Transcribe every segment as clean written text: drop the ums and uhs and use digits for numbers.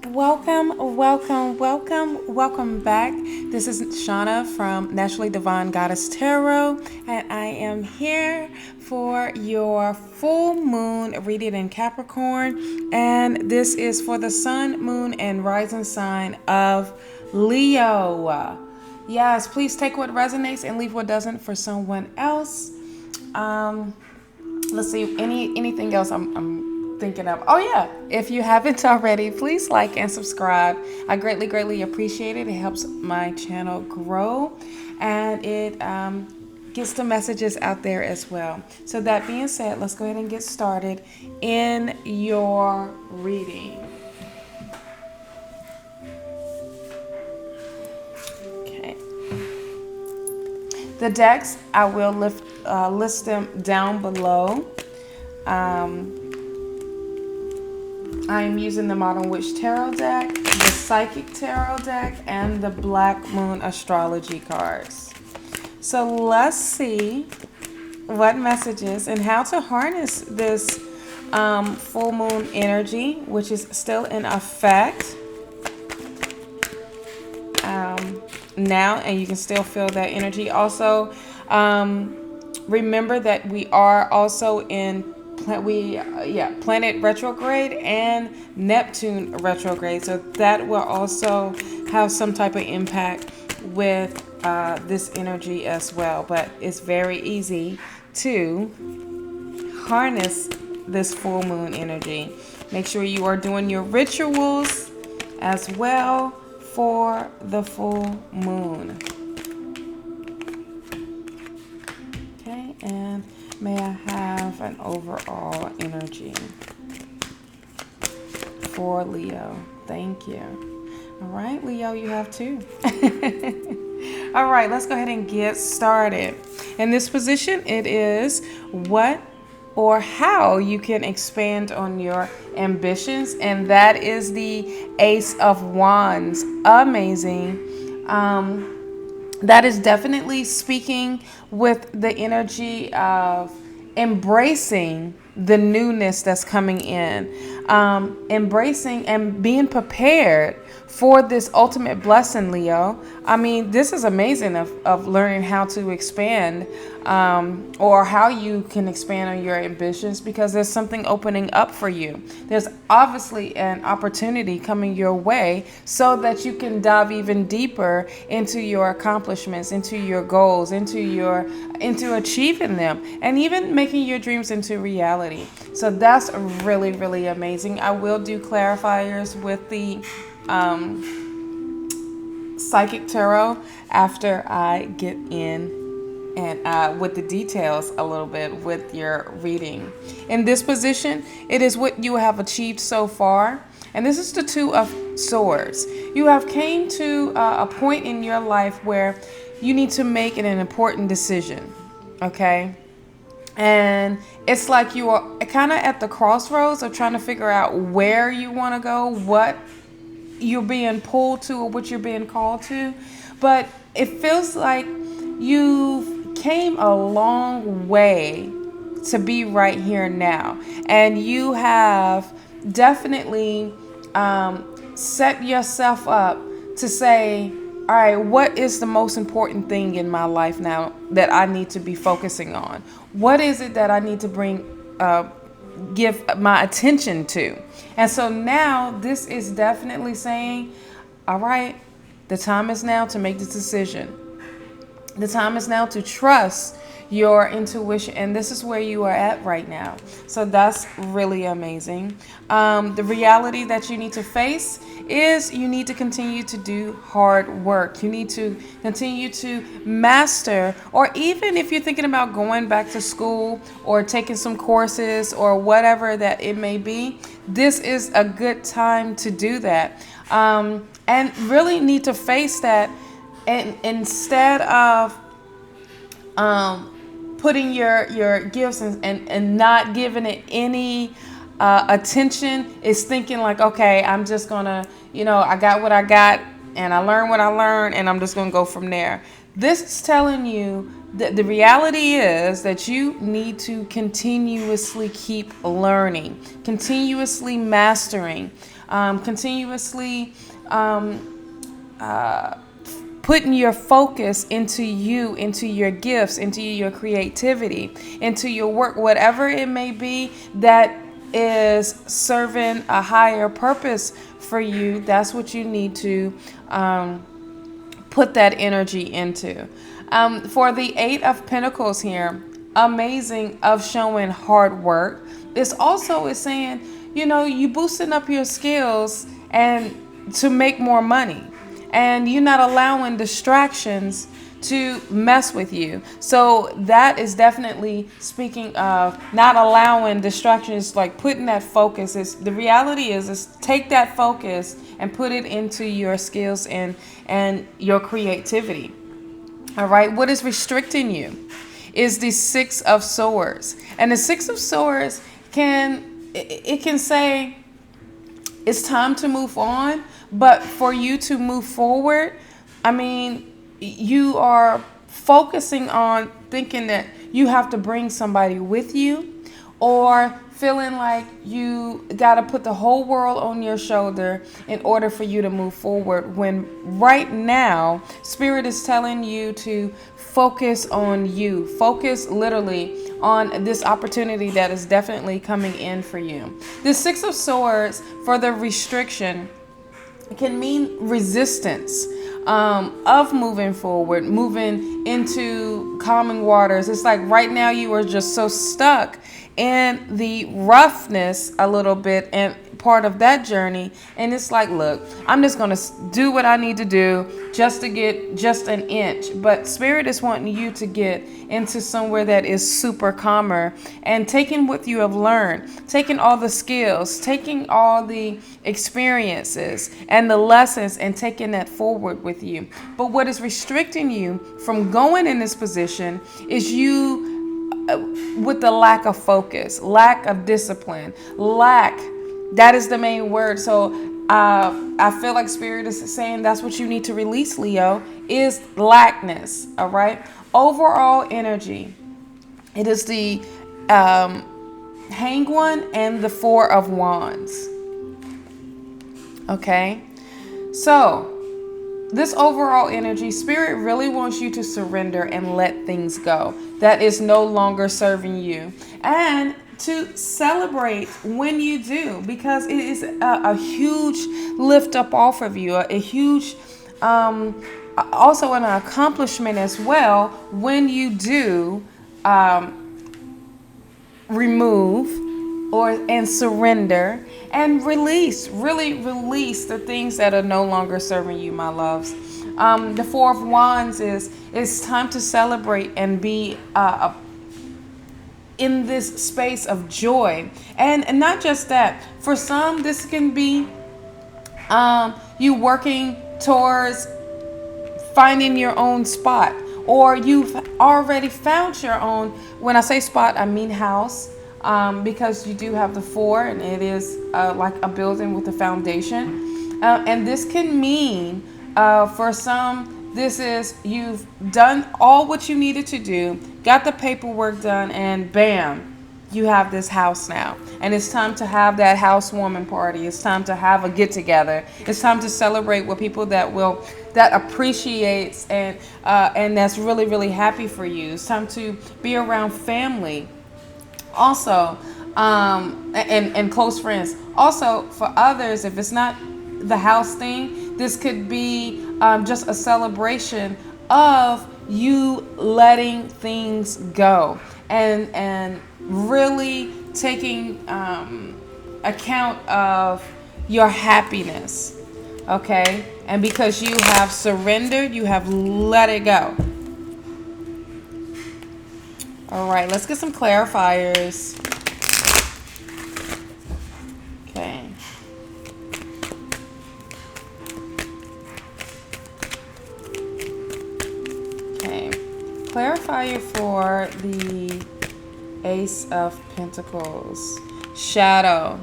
Welcome back. This is Shauna from Naturally Divine Goddess Tarot, and I am here for your full moon reading in Capricorn, and this is for the sun, moon, and rising sign of Leo. Yes, please take what resonates and leave what doesn't for someone else. Let's see, anything else I'm thinking of. Oh yeah, if you haven't already, please like and subscribe. I greatly appreciate it. It helps my channel grow, and it gets the messages out there as well. So that being said, let's go ahead and get started in your reading. Okay. The decks, I will list them down below. I am using the Modern Witch Tarot deck, the Psychic Tarot deck, and the Black Moon Astrology cards. So let's see what messages and how to harness this full moon energy, which is still in effect now, and you can still feel that energy. Also, remember that we are also in planet retrograde and Neptune retrograde, so that will also have some type of impact with this energy as well. But it's very easy to harness this full moon energy. Make sure you are doing your rituals as well for the full moon. Okay, and may I have an overall energy for Leo? Thank you. All right, Leo, you have two. All right, let's go ahead and get started. In this position, it is what or how you can expand on your ambitions, and that is the Ace of Wands. Amazing. That is definitely speaking with the energy of embracing the newness that's coming in, embracing and being prepared for this ultimate blessing, Leo. I mean, this is amazing of learning how to expand or how you can expand on your ambitions, because there's something opening up for you. There's obviously an opportunity coming your way so that you can dive even deeper into your accomplishments, into your goals, into achieving them, and even making your dreams into reality. So that's really amazing. I will do clarifiers with the Psychic Tarot after I get in and with the details a little bit with your reading. In this position, it is what you have achieved so far, and this is the Two of Swords. You have came to a point in your life where you need to make an important decision, okay? And it's like you are kind of at the crossroads of trying to figure out where you want to go, what you're being pulled to, or what you're being called to. But it feels like you've came a long way to be right here now, and you have definitely set yourself up to say, all right, what is the most important thing in my life now that I need to be focusing on? What is it that I need to give my attention to? And so now this is definitely saying, all right, the time is now to make this decision. The time is now to trust your intuition, and this is where you are at right now. So that's really amazing. The reality that you need to face is you need to continue to do hard work. You need to continue to master, or even if you're thinking about going back to school or taking some courses or whatever that it may be, this is a good time to do that. And really need to face that, and instead of putting your gifts and not giving it any attention, is thinking like, okay, I'm just gonna, I got what I got and I learned what I learned and I'm just gonna go from there. This is telling you that the reality is that you need to continuously keep learning, continuously mastering. continuously putting your focus into you, into your gifts, into your creativity, into your work, whatever it may be that is serving a higher purpose for you. That's what you need to put that energy into. For the Eight of Pentacles here, amazing of showing hard work. It's also is saying, you know, you boosting up your skills and to make more money, and you're not allowing distractions to mess with you. So that is definitely speaking of not allowing distractions, like putting that focus. Is the reality is take that focus and put it into your skills and your creativity. All right. What is restricting you is the Six of Swords, and the Six of Swords can say it's time to move on, but for you to move forward, I mean, you are focusing on thinking that you have to bring somebody with you, or feeling like you got to put the whole world on your shoulder in order for you to move forward, when right now Spirit is telling you to focus on you. Focus literally on this opportunity that is definitely coming in for you. The Six of Swords for the restriction can mean resistance of moving forward, moving into calming waters. It's like right now you are just so stuck in the roughness a little bit and part of that journey, and it's like, look, I'm just gonna do what I need to do just to get just an inch. But Spirit is wanting you to get into somewhere that is super calmer, and taking what you have learned, taking all the skills, taking all the experiences and the lessons, and taking that forward with you. But what is restricting you from going in this position is you with the lack of focus, lack of discipline, that is the main word. So I feel like Spirit is saying that's what you need to release, Leo, is lackness. All right. Overall energy. It is the Hanged One and the Four of Wands. Okay. So this overall energy, Spirit really wants you to surrender and let things go that is no longer serving you, and to celebrate when you do, because it is a huge lift up off of you, a huge also an accomplishment as well when you do remove and surrender and really release the things that are no longer serving you, my loves. The Four of Wands is it's time to celebrate and be in this space of joy. And not just that, for some this can be you working towards finding your own spot, or you've already found your own. When I say spot, I mean house. Because you do have the four, and it is like a building with a foundation. And this can mean, for some, this is you've done all what you needed to do, got the paperwork done, and bam, you have this house now. And it's time to have that housewarming party. It's time to have a get together. It's time to celebrate with people that appreciates and that's really happy for you. It's time to be around family. Also, and close friends. Also, for others, if it's not the house thing, this could be just a celebration of you letting things go and really taking account of your happiness. Okay, and because you have surrendered, you have let it go. All right, let's get some clarifiers. Okay. Okay. Clarifier for the Ace of Pentacles. Shadow.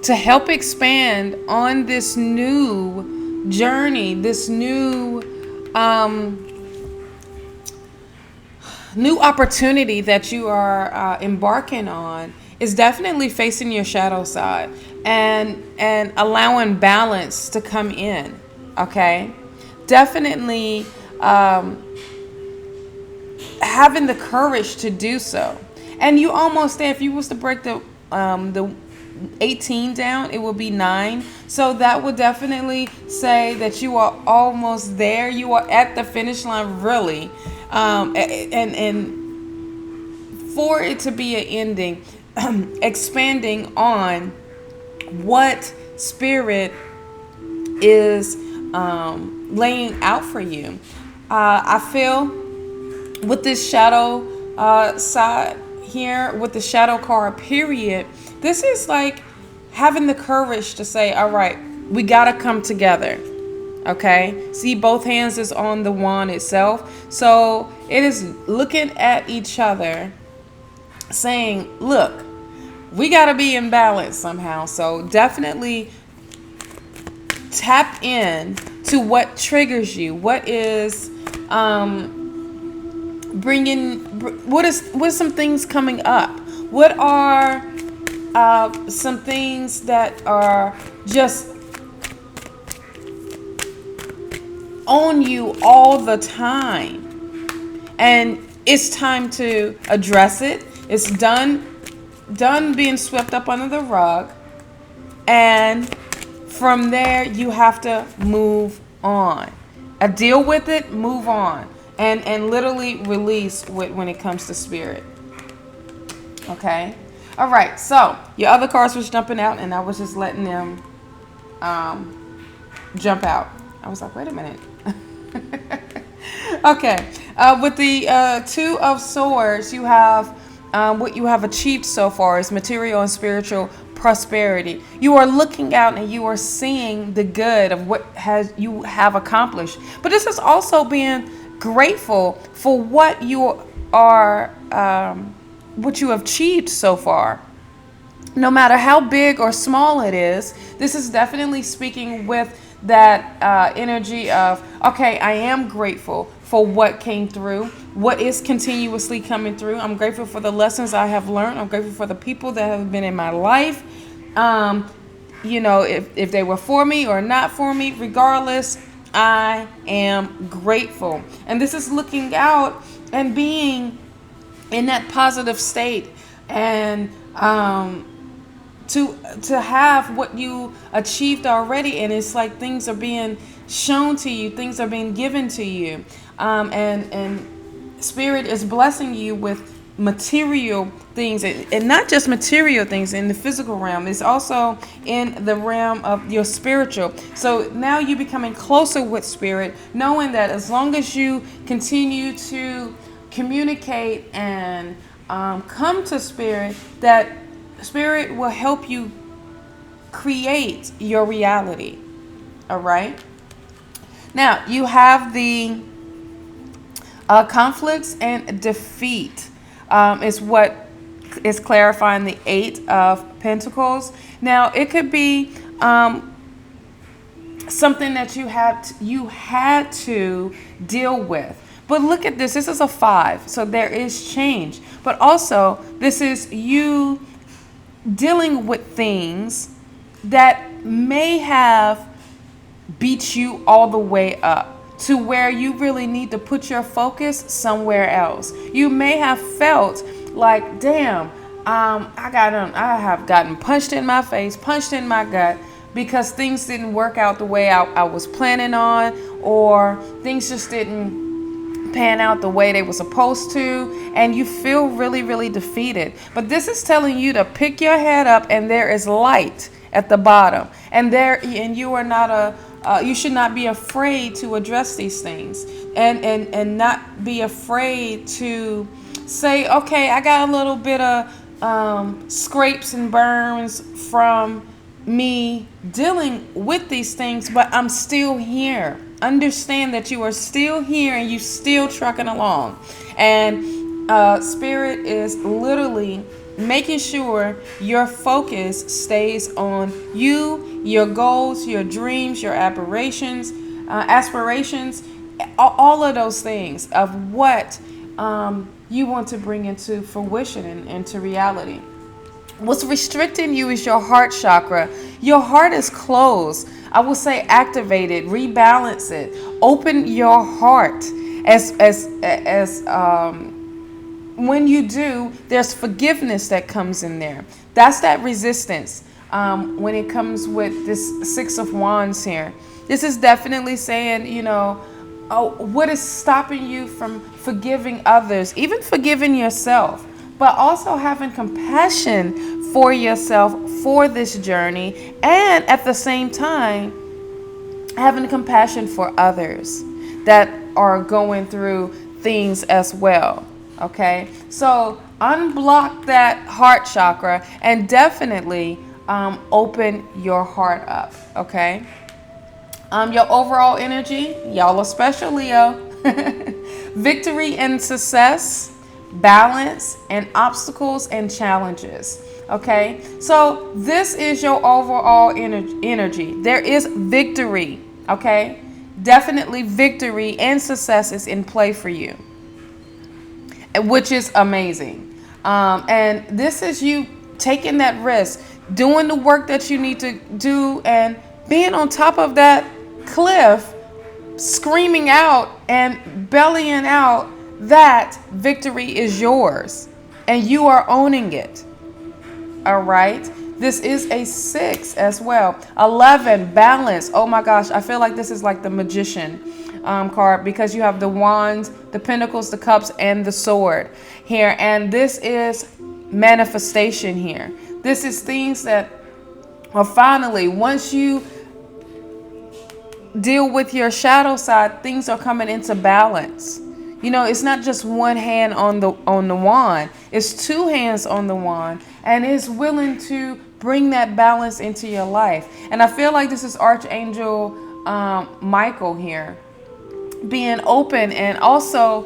To help expand on this new journey, this new opportunity that you are embarking on, is definitely facing your shadow side. and allowing balance to come in. Okay, definitely having the courage to do so. And you almost there. If you was to break the 18 down, it will be 9. So that would definitely say that you are almost there. You are at the finish line, really. And for it to be an ending, expanding on what spirit is laying out for you. I feel with this shadow side here, with the shadow card period, this is like having the courage to say, all right, we got to come together. Okay, see, both hands is on the wand itself. So it is looking at each other saying, look, we got to be in balance somehow. So definitely tap in to what triggers you, what is what is some things coming up, what are some things that are just on you all the time, and it's time to address it. It's done being swept up under the rug, and from there you have to move on. Deal with it, move on, and literally release when it comes to spirit. Okay, all right. So your other cards was jumping out, and I was just letting them jump out. I was like, wait a minute. Okay, with the 2 of Swords, you have what you have achieved so far is material and spiritual prosperity. You are looking out and you are seeing the good of what you have accomplished. But this is also being grateful for what you are, what you have achieved so far. No matter how big or small it is, this is definitely speaking with that energy of, okay, I am grateful for what came through, what is continuously coming through. I'm grateful for the lessons I have learned. I'm grateful for the people that have been in my life. You know, if they were for me or not for me, regardless, I am grateful. And this is looking out and being in that positive state, and to have what you achieved already, and it's like things are being shown to you, things are being given to you, and spirit is blessing you with material things, and not just material things in the physical realm. It's also in the realm of your spiritual. So now you're becoming closer with spirit, knowing that as long as you continue to communicate and come to spirit, that spirit will help you create your reality. All right. Now you have the conflicts and defeat is what is clarifying the 8 of Pentacles. Now it could be something that you had to deal with. But look at this. This is a 5. So there is change. But also this is you dealing with things that may have beat you all the way up to where you really need to put your focus somewhere else. You may have felt like, damn, I have gotten punched in my face, punched in my gut, because things didn't work out the way I was planning on, or things just didn't pan out the way they were supposed to, and you feel really, really defeated. But this is telling you to pick your head up, and there is light at the bottom, and you are not you should not be afraid to address these things, and not be afraid to say, okay, I got a little bit of scrapes and burns from me dealing with these things, but I'm still here. Understand that you are still here and you still trucking along. And spirit is literally making sure your focus stays on you, your goals, your dreams, your aspirations, all of those things of what you want to bring into fruition and into reality. What's restricting you is your heart chakra. Your heart is closed. I will say activate it, rebalance it, open your heart. As when you do, there's forgiveness that comes in there. That's that resistance. When it comes with this Six of Wands here, this is definitely saying, oh, what is stopping you from forgiving others, even forgiving yourself, but also having compassion for yourself for this journey, and at the same time having compassion for others that are going through things as well. Okay, so unblock that heart chakra and definitely open your heart up. Okay, your overall energy, y'all are special, Leo. Victory and success, balance, and obstacles and challenges. Okay, so this is your overall energy. There is victory. Okay, definitely victory and success is in play for you, which is amazing. And this is you taking that risk, doing the work that you need to do, and being on top of that cliff, screaming out and bellying out that victory is yours and you are owning it. All right. This is a 6 as well. 11, balance. Oh my gosh. I feel like this is like the magician card, because you have the wands, the pentacles, the cups, and the sword here. And this is manifestation here. This is things that are finally, once you deal with your shadow side, things are coming into balance. It's not just one hand on the wand. It's two hands on the wand, and it's willing to bring that balance into your life. And I feel like this is Archangel Michael here, being open, and also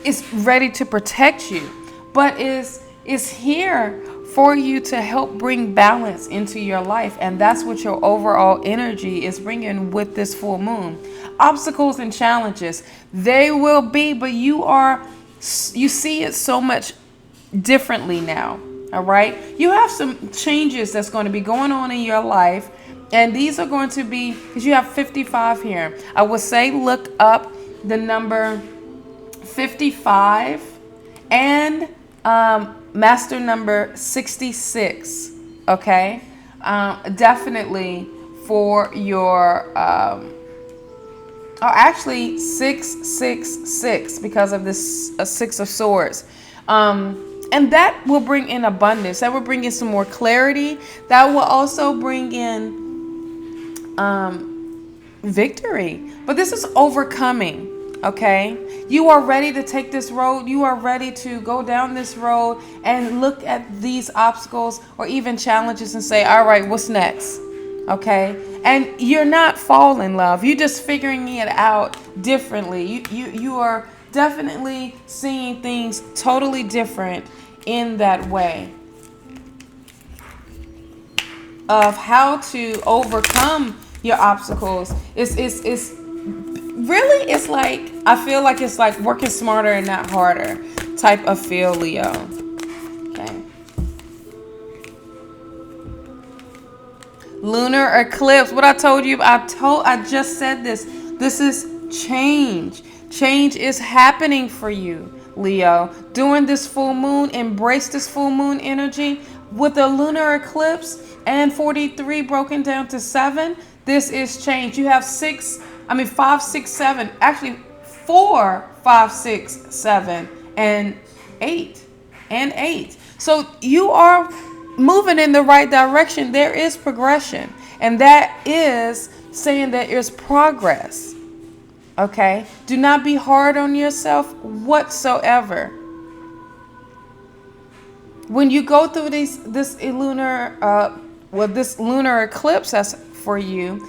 is ready to protect you, but is here for you to help bring balance into your life. And that's what your overall energy is bringing with this full moon. Obstacles and challenges, they will be, but you see it so much differently now. All right, you have some changes that's going to be going on in your life, and these are going to be, because you have 55 here, I would say look up the number 55 and master number 66. Okay, definitely for your actually 666, because of this 6 of swords, and that will bring in abundance. That will bring in some more clarity. That will also bring in victory. But this is overcoming. Okay, you are ready to take this road. You are ready to go down this road and look at these obstacles or even challenges and say, all right, what's next? Okay, and you're not falling in love. You're just figuring it out differently. You are definitely seeing things totally different in that way of how to overcome your obstacles. Really, it's like, I feel like it's like working smarter and not harder type of feel, Leo. Okay. Lunar eclipse. What I told you, I just said this. This is change. Change is happening for you, Leo. During this full moon, embrace this full moon energy. With the lunar eclipse and 43 broken down to 7, this is change. You have 5, 6, 7, actually 4, 5, 6, 7, and 8. So you are moving in the right direction. There is progression, and that is saying that there's progress. Okay, do not be hard on yourself whatsoever. When you go through this lunar eclipse that's for you,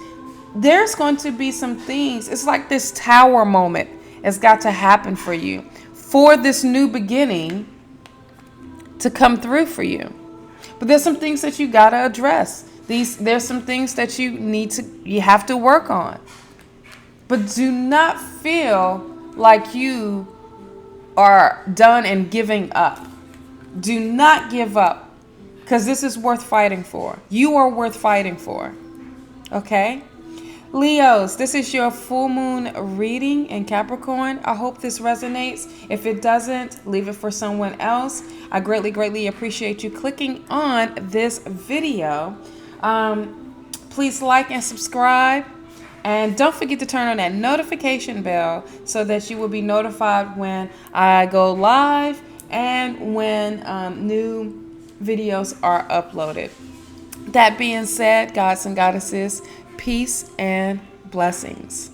there's going to be some things. It's like this tower moment has got to happen for you for this new beginning to come through for you. But there's some things that you got to address. There's some things that you have to work on. But do not feel like you are done and giving up. Do not give up, because this is worth fighting for. You are worth fighting for. Okay? Leos, this is your full moon reading in Capricorn. I hope this resonates. If it doesn't, leave it for someone else. I greatly, greatly appreciate you clicking on this video. Please like and subscribe. And don't forget to turn on that notification bell so that you will be notified when I go live and when new videos are uploaded. That being said, gods and goddesses, peace and blessings.